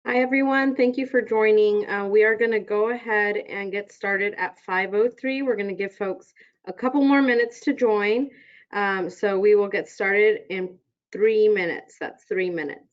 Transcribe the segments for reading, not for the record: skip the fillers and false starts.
Hi, everyone. Thank you for joining. We are going to go ahead and get started at 5:03. We're going to give folks a couple more minutes to join. So we will get started in 3 minutes. That's 3 minutes.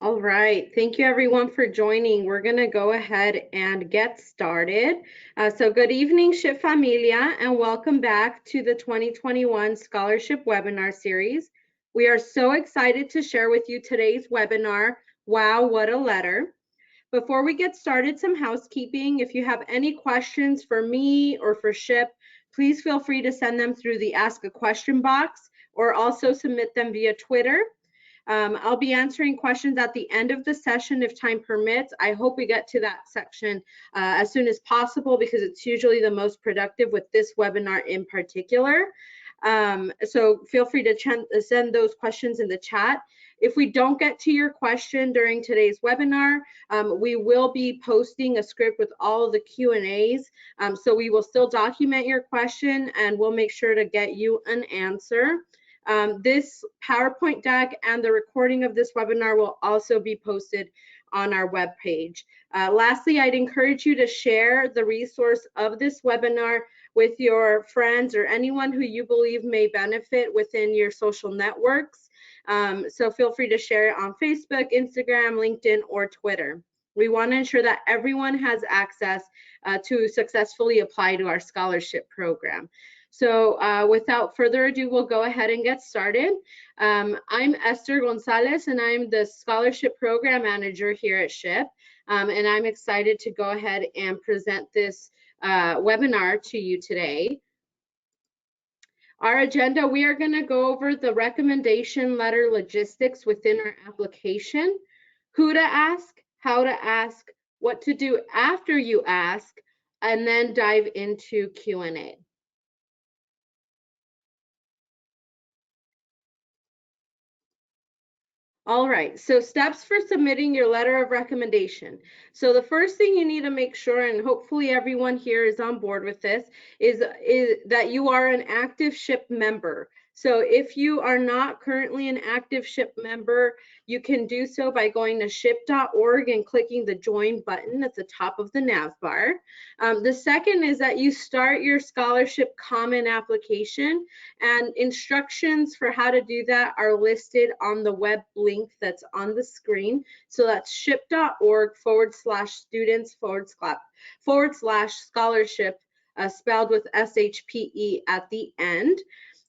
All right. Thank you, everyone, for joining. We're going to go ahead and get started. So good evening, SHPE Familia, and welcome back to the 2021 Scholarship Webinar Series. We are so excited to share with you today's webinar, Wow, What a Letter. Before we get started, some housekeeping. If you have any questions for me or for SHPE, please feel free to send them through the Ask a Question box or also submit them via Twitter. I'll be answering questions at the end of the session if time permits. I hope we get to that section as soon as possible because it's usually the most productive with this webinar in particular. So feel free to send those questions in the chat. If we don't get to your question during today's webinar, we will be posting a script with all of the Q&As. So we will still document your question and we'll make sure to get you an answer. This PowerPoint deck and the recording of this webinar will also be posted on our webpage. Lastly, I'd encourage you to share the resource of this webinar with your friends or anyone who you believe may benefit within your social networks. So feel free to share it on Facebook, Instagram, LinkedIn, or Twitter. We want to ensure that everyone has access to successfully apply to our scholarship program. So without further ado, we'll go ahead and get started. I'm Esther Gonzalez, and I'm the Scholarship Program Manager here at SHPE. And I'm excited to go ahead and present this webinar to you today. Our agenda, we are going to go over the recommendation letter logistics within our application, who to ask, how to ask, what to do after you ask, and then dive into Q&A. All right, so steps for submitting your letter of recommendation. So the first thing you need to make sure, and hopefully everyone here is on board with this, is that you are an active SHPE member. So if you are not currently an active SHPE member, you can do so by going to ship.org and clicking the join button at the top of the nav bar. The second is that you start your scholarship common application, and instructions for how to do that are listed on the web link that's on the screen. So that's ship.org/students/scholarship, spelled with SHPE at the end.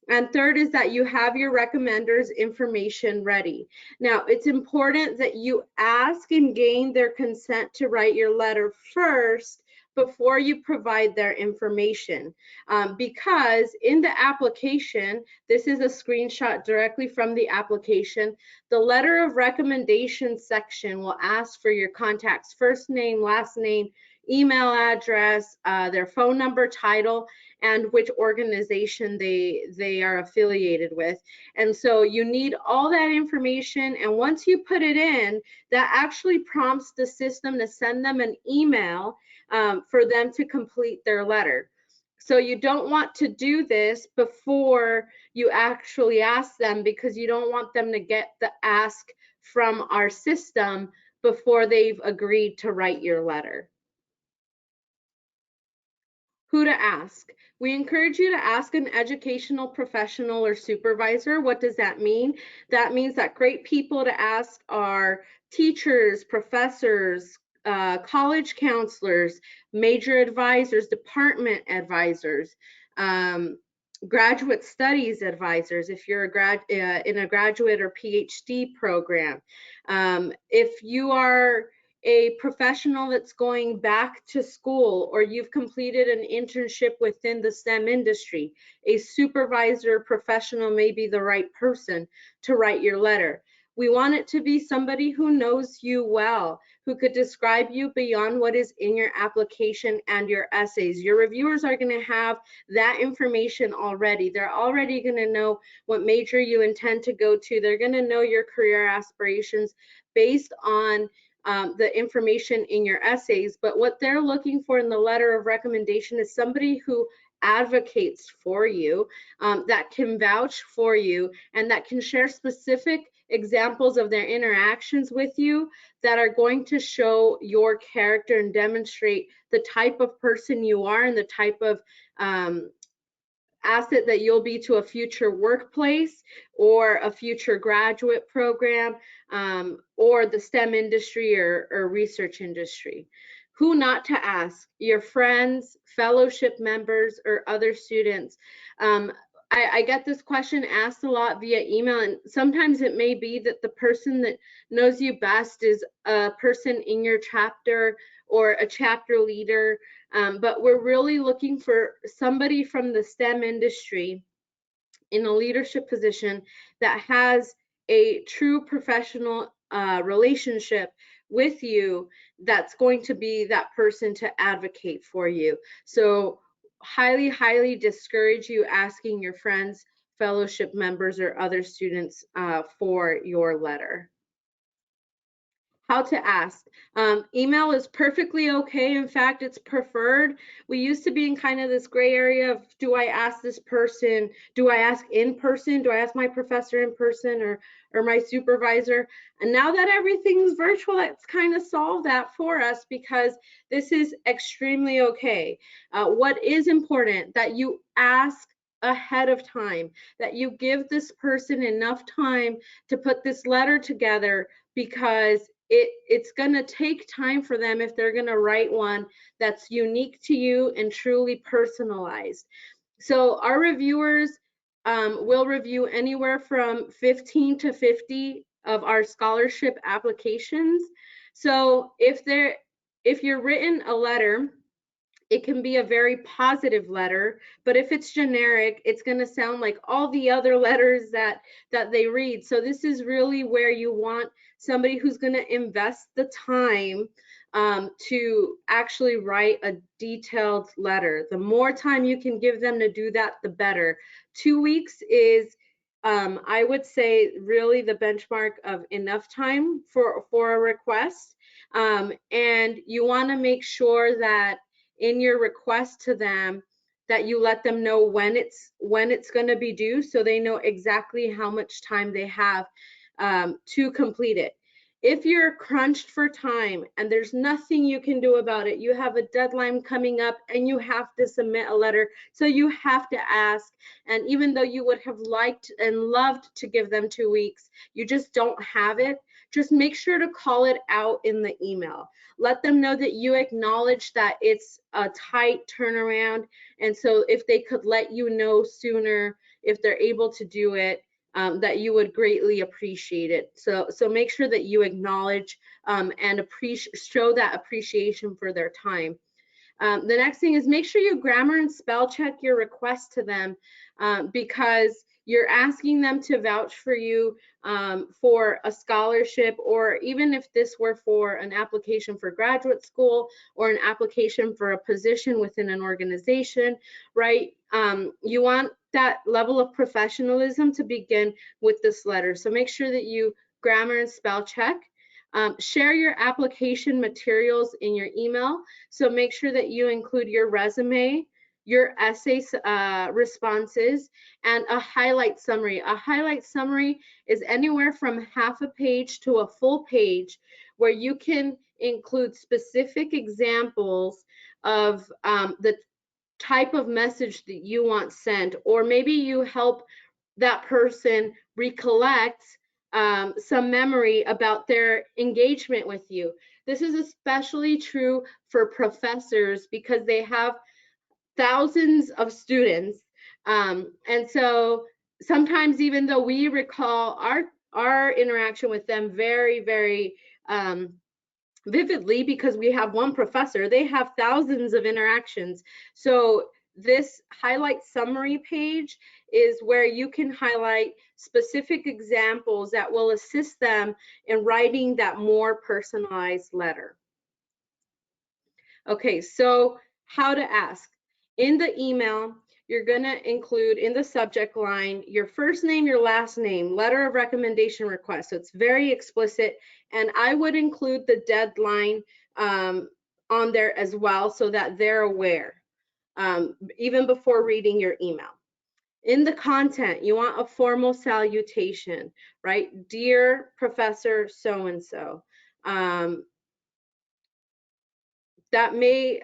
And third is that you have your recommenders information ready. Now, it's important that you ask and gain their consent to write your letter first before you provide their information, because in the application, this is a screenshot directly from the application, the letter of recommendation section will ask for your contact's first name, last name, email address, their phone number, title, and which organization they are affiliated with. And so you need all that information, and once you put it in, that actually prompts the system to send them an email for them to complete their letter. So you don't want to do this before you actually ask them, because you don't want them to get the ask from our system before they've agreed to write your letter. Who to ask. We encourage you to ask an educational professional or supervisor. What does that mean? That means that great people to ask are teachers, professors, college counselors, major advisors, department advisors, graduate studies advisors if you're in a graduate or PhD program. If you are a professional that's going back to school, or you've completed an internship within the STEM industry, a supervisor professional may be the right person to write your letter. We want it to be somebody who knows you well, who could describe you beyond what is in your application and your essays. Your reviewers are going to have that information already. They're already going to know what major you intend to go to. They're going to know your career aspirations based on the information in your essays, but what they're looking for in the letter of recommendation is somebody who advocates for you, that can vouch for you, and that can share specific examples of their interactions with you that are going to show your character and demonstrate the type of person you are and the type of asset that you'll be to a future workplace or a future graduate program, or the STEM industry or research industry. Who not to ask? Your friends, fellowship members, or other students. I get this question asked a lot via email, and sometimes it may be that the person that knows you best is a person in your chapter or a chapter leader, but we're really looking for somebody from the STEM industry in a leadership position that has a true professional relationship with you, that's going to be that person to advocate for you. So highly discourage you asking your friends, fellowship members, or other students for your letter. How to ask. Email is perfectly okay. In fact, it's preferred. We used to be in kind of this gray area of, do I ask this person? Do I ask in person? Do I ask my professor in person, or my supervisor? And now that everything's virtual, it's kind of solved that for us, because this is extremely okay. What is important, that you ask ahead of time, that you give this person enough time to put this letter together, because it's going to take time for them if they're going to write one that's unique to you and truly personalized. So our reviewers will review anywhere from 15 to 50 of our scholarship applications. So if you're written a letter It can be a very positive letter, but if it's generic, it's going to sound like all the other letters that they read. So this is really where you want somebody who's going to invest the time to actually write a detailed letter. The more time you can give them to do that, the better. 2 weeks is, I would say, really the benchmark of enough time for a request. And you want to make sure that in your request to them that you let them know when it's going to be due, so they know exactly how much time they have to complete it. If you're crunched for time and there's nothing you can do about it, you have a deadline coming up and you have to submit a letter, so you have to ask. And even though you would have liked and loved to give them 2 weeks, you just don't have it, just make sure to call it out in the email. Let them know that you acknowledge that it's a tight turnaround, and so if they could let you know sooner, if they're able to do it, that you would greatly appreciate it. So make sure that you acknowledge and show that appreciation for their time. The next thing is make sure you grammar and spell check your request to them, because you're asking them to vouch for you for a scholarship, or even if this were for an application for graduate school or an application for a position within an organization, right? You want that level of professionalism to begin with this letter. So make sure that you grammar and spell check. Share your application materials in your email. So make sure that you include your resume, your essay responses, and a highlight summary. A highlight summary is anywhere from half a page to a full page, where you can include specific examples of the type of message that you want sent, or maybe you help that person recollect some memory about their engagement with you. This is especially true for professors because they have thousands of students. And so sometimes, even though we recall our interaction with them very, very vividly because we have one professor, they have thousands of interactions. So this highlight summary page is where you can highlight specific examples that will assist them in writing that more personalized letter. Okay, so how to ask. In the email, you're going to include in the subject line your first name, your last name, letter of recommendation request. So it's very explicit, and I would include the deadline on there as well so that they're aware, even before reading your email. In the content, you want a formal salutation, right? Dear Professor so-and-so. That may,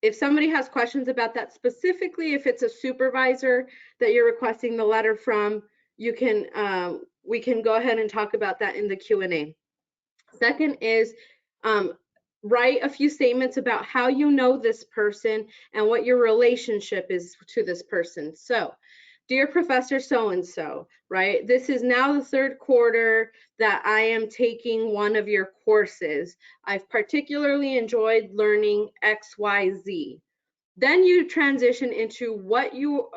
if somebody has questions about that, specifically if it's a supervisor that you're requesting the letter from, you can, we can go ahead and talk about that in the Q&A. Second is write a few statements about how you know this person and what your relationship is to this person. So, dear Professor so-and-so, right? This is now the third quarter that I am taking one of your courses. I've particularly enjoyed learning XYZ. Then you transition into what you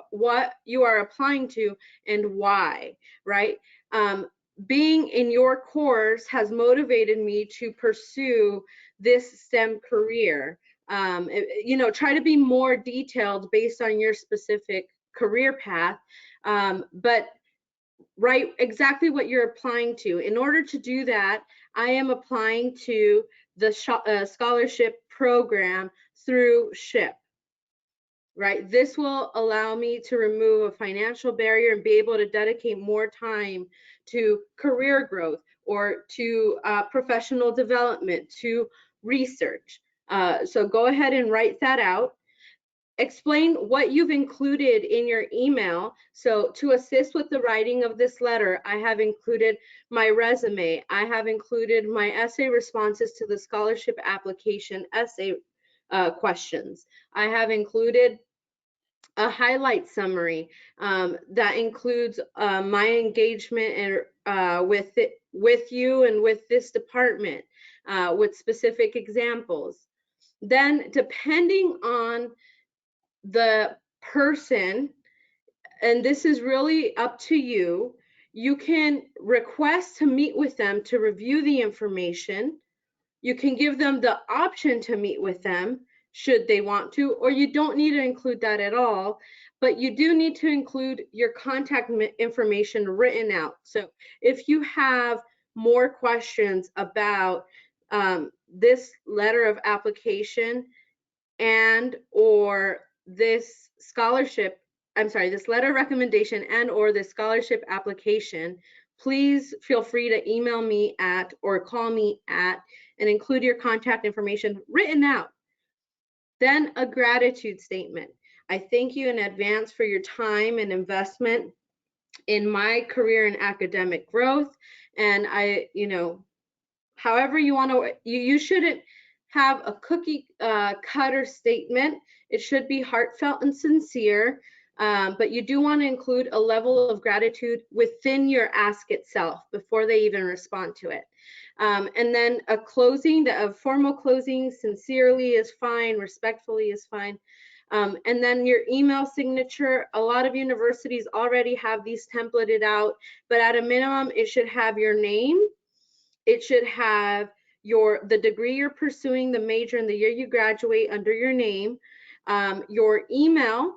are applying to and why, right? Being in your course has motivated me to pursue this STEM career. You know, try to be more detailed based on your specific career path, but write exactly what you're applying to. In order to do that, I am applying to the scholarship program through SHPE. Right, this will allow me to remove a financial barrier and be able to dedicate more time to career growth or to professional development, to research. So go ahead and write that out. Explain what you've included in your email. So to assist with the writing of this letter, I have included my resume. I have included my essay responses to the scholarship application essay questions. I have included a highlight summary that includes my engagement and with you and with this department with specific examples. Then depending on the person, and this is really up to you, you can request to meet with them to review the information. You can give them the option to meet with them should they want to, or you don't need to include that at all, but you do need to include your contact information written out. So if you have more questions about this letter of application and or this this letter of recommendation and or this scholarship application, please feel free to email me at or call me at and include your contact information written out. Then a gratitude statement. I thank you in advance for your time and investment in my career and academic growth. And however you want to, you shouldn't have a cookie cutter statement. It should be heartfelt and sincere, but you do want to include a level of gratitude within your ask itself before they even respond to it. And then a closing, a formal closing, sincerely is fine, respectfully is fine. And then your email signature, a lot of universities already have these templated out, but at a minimum, it should have your name. It should have the degree you're pursuing, the major, and the year you graduate under your name, your email,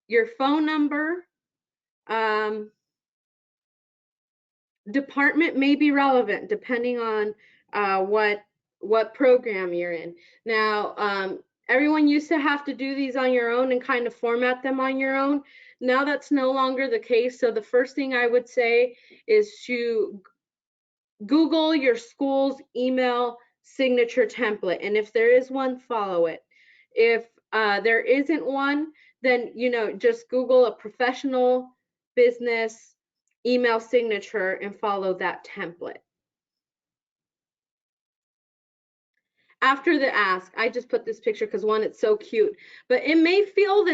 your phone number, department may be relevant depending on what program you're in. Now, everyone used to have to do these on your own and kind of format them on your own. Now that's no longer the case. So the first thing I would say is to Google your school's email signature template, and if there is one, follow it. If there isn't one, then just Google a professional business email signature and follow that template. After the ask, I just put this picture because one, it's so cute, but you may feel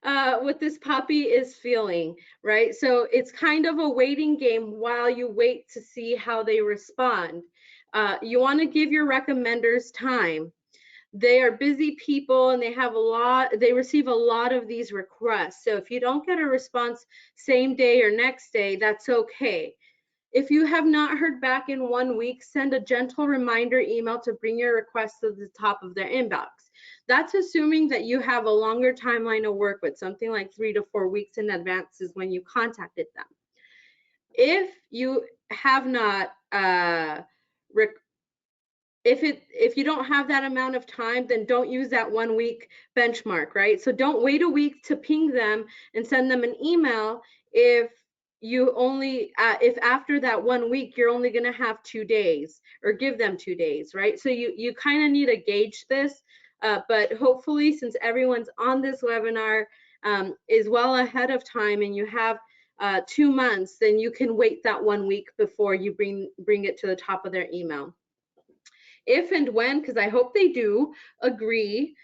what this puppy is feeling, right? So it's kind of a waiting game while you wait to see how they respond. You want to give your recommenders time. They are busy people and they receive a lot of these requests. So if you don't get a response same day or next day, that's okay. If you have not heard back in 1 week, send a gentle reminder email to bring your request to the top of their inbox. That's assuming that you have a longer timeline to work with, something like 3 to 4 weeks in advance is when you contacted them. If you have not, if you don't have that amount of time, then don't use that 1 week benchmark, right? So don't wait a week to ping them and send them an email if after that 1 week you're only going to have 2 days, or give them 2 days, right? So you kind of need to gauge this, but hopefully, since everyone's on this webinar is well ahead of time and you have 2 months, then you can wait that 1 week before you bring it to the top of their email. If and when, because I hope they do agree,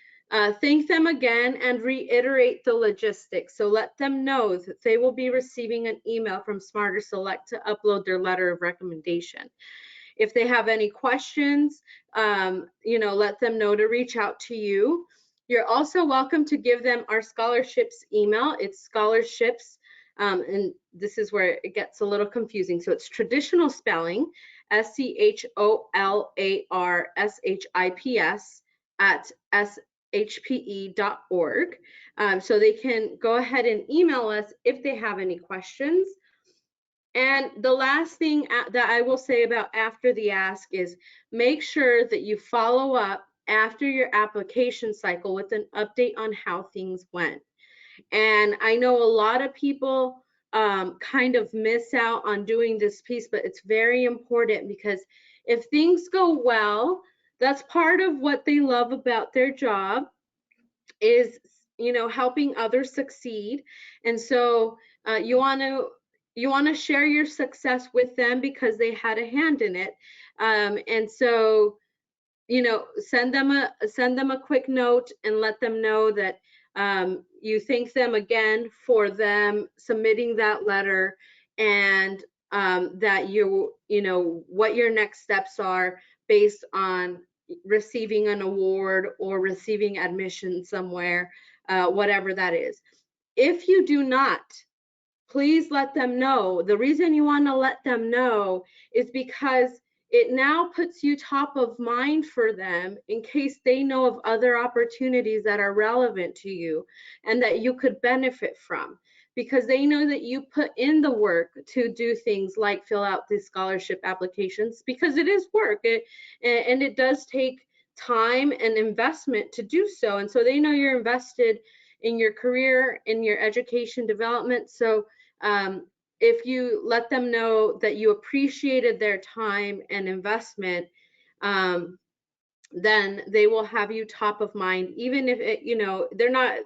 thank them again and reiterate the logistics. So let them know that they will be receiving an email from Smarter Select to upload their letter of recommendation. If they have any questions, let them know to reach out to you. You're also welcome to give them our scholarships email. It's scholarships, and this is where it gets a little confusing. So it's traditional spelling, ScholarSHPS at shpe.org. So they can go ahead and email us if they have any questions. And the last thing that I will say about after the ask is make sure that you follow up after your application cycle with an update on how things went. And I know a lot of people kind of miss out on doing this piece, but it's very important, because if things go well, that's part of what they love about their job, is helping others succeed. And so you want to share your success with them because they had a hand in it. And so send them a quick note and let them know that you thank them again for them submitting that letter, and that what your next steps are based on receiving an award or receiving admission somewhere, whatever that is. If you do not, please let them know. The reason you want to let them know is because it now puts you top of mind for them in case they know of other opportunities that are relevant to you and that you could benefit from, because they know that you put in the work to do things like fill out these scholarship applications, because it is work, and it does take time and investment to do so. And so they know you're invested in your career, in your education development. So if you let them know that you appreciated their time and investment, then they will have you top of mind, even if it, they're not,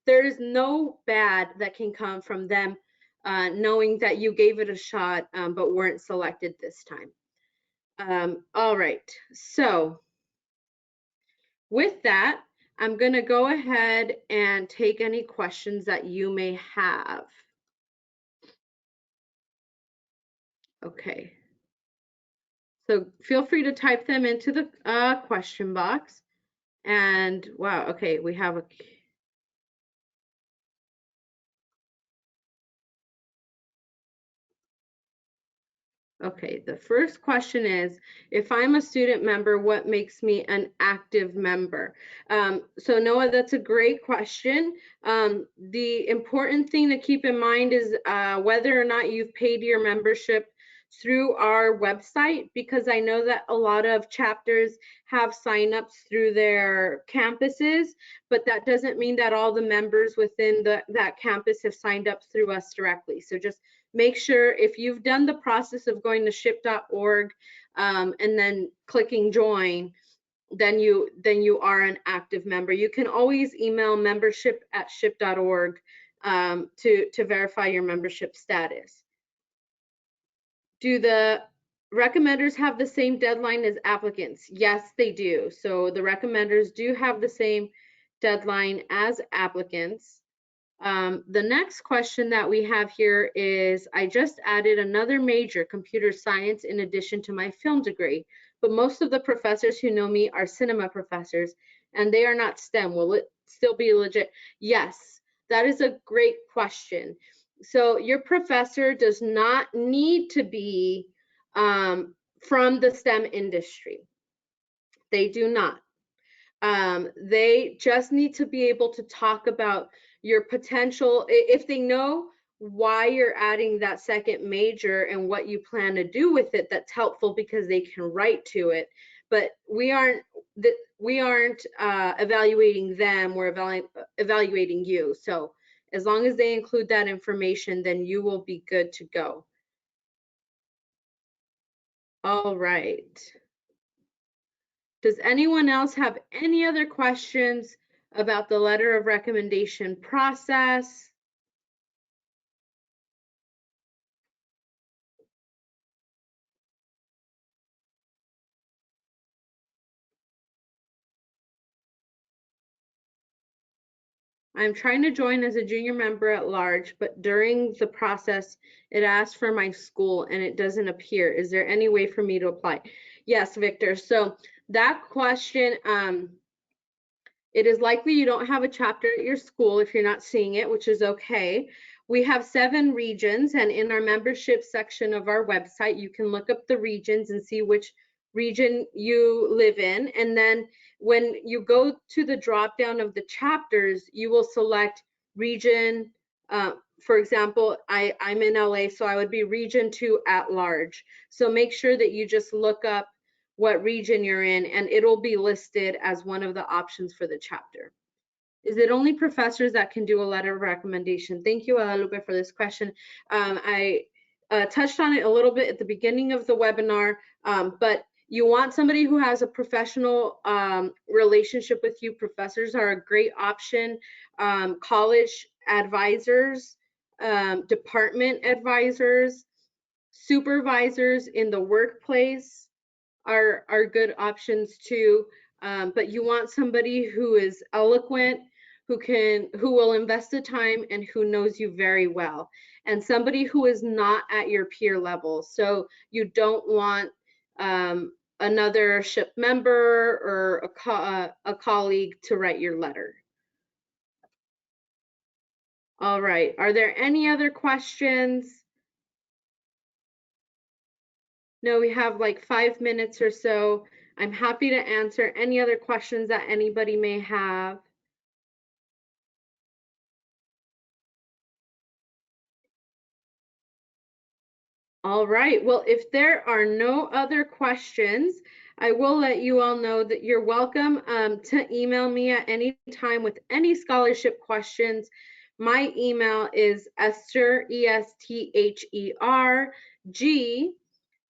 there is no bad that can come from them knowing that you gave it a shot, but weren't selected this time. All right, so with that, I'm going to go ahead and take any questions that you may have. Okay. So feel free to type them into the question box. And wow, okay, we have a, okay, the first question is, if I'm a student member, what makes me an active member? So Noah, that's a great question. The important thing to keep in mind is whether or not you've paid your membership through our website, because I know that a lot of chapters have signups through their campuses, but that doesn't mean that all the members within that campus have signed up through us directly. So just make sure if you've done the process of going to ship.org and then clicking join, then you are an active member. You can always email membership@ship.org to verify your membership status. Do the recommenders have the same deadline as applicants? Yes, they do. So the recommenders do have the same deadline as applicants. The next question that we have here is, I just added another major, computer science, in addition to my film degree, but most of the professors who know me are cinema professors and they are not STEM. Will it still be legit? Yes, that is a great question. So your professor does not need to be from the STEM industry. They do not. They just need to be able to talk about your potential. If they know why you're adding that second major and what you plan to do with it, that's helpful because they can write to it. But we aren't evaluating them, we're evaluating you. So as long as they include that information, then you will be good to go. All right. Does anyone else have any other questions about the letter of recommendation process? I'm trying to join as a junior member at large, but during the process, it asks for my school and it doesn't appear. Is there any way for me to apply? Yes, Victor. So that question, it is likely you don't have a chapter at your school if you're not seeing it, which is okay. We have 7 regions, and in our membership section of our website, you can look up the regions and see which region you live in. And then when you go to the drop down of the chapters, you will select region. For example, I'm in LA, so I would be region 2 at large. So make sure that you just look up what region you're in, and it'll be listed as one of the options for the chapter. Is it only professors that can do a letter of recommendation? Thank you, Guadalupe, for this question. I touched on it a little bit at the beginning of the webinar, but you want somebody who has a professional relationship with you. Professors are a great option. College advisors, department advisors, supervisors in the workplace are good options too. But you want somebody who is eloquent, who will invest the time and who knows you very well, and somebody who is not at your peer level. So you don't want another SHPE member or a colleague to write your letter. All right, are there any other questions? No, we have like 5 minutes or so. I'm happy to answer any other questions that anybody may have. All right, well, if there are no other questions, I will let you all know that you're welcome to email me at any time with any scholarship questions. My email is Esther, ESTHERG,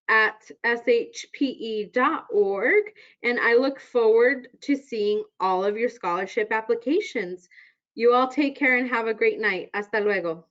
at shpe.org, and I look forward to seeing all of your scholarship applications. You all take care and have a great night. Hasta luego.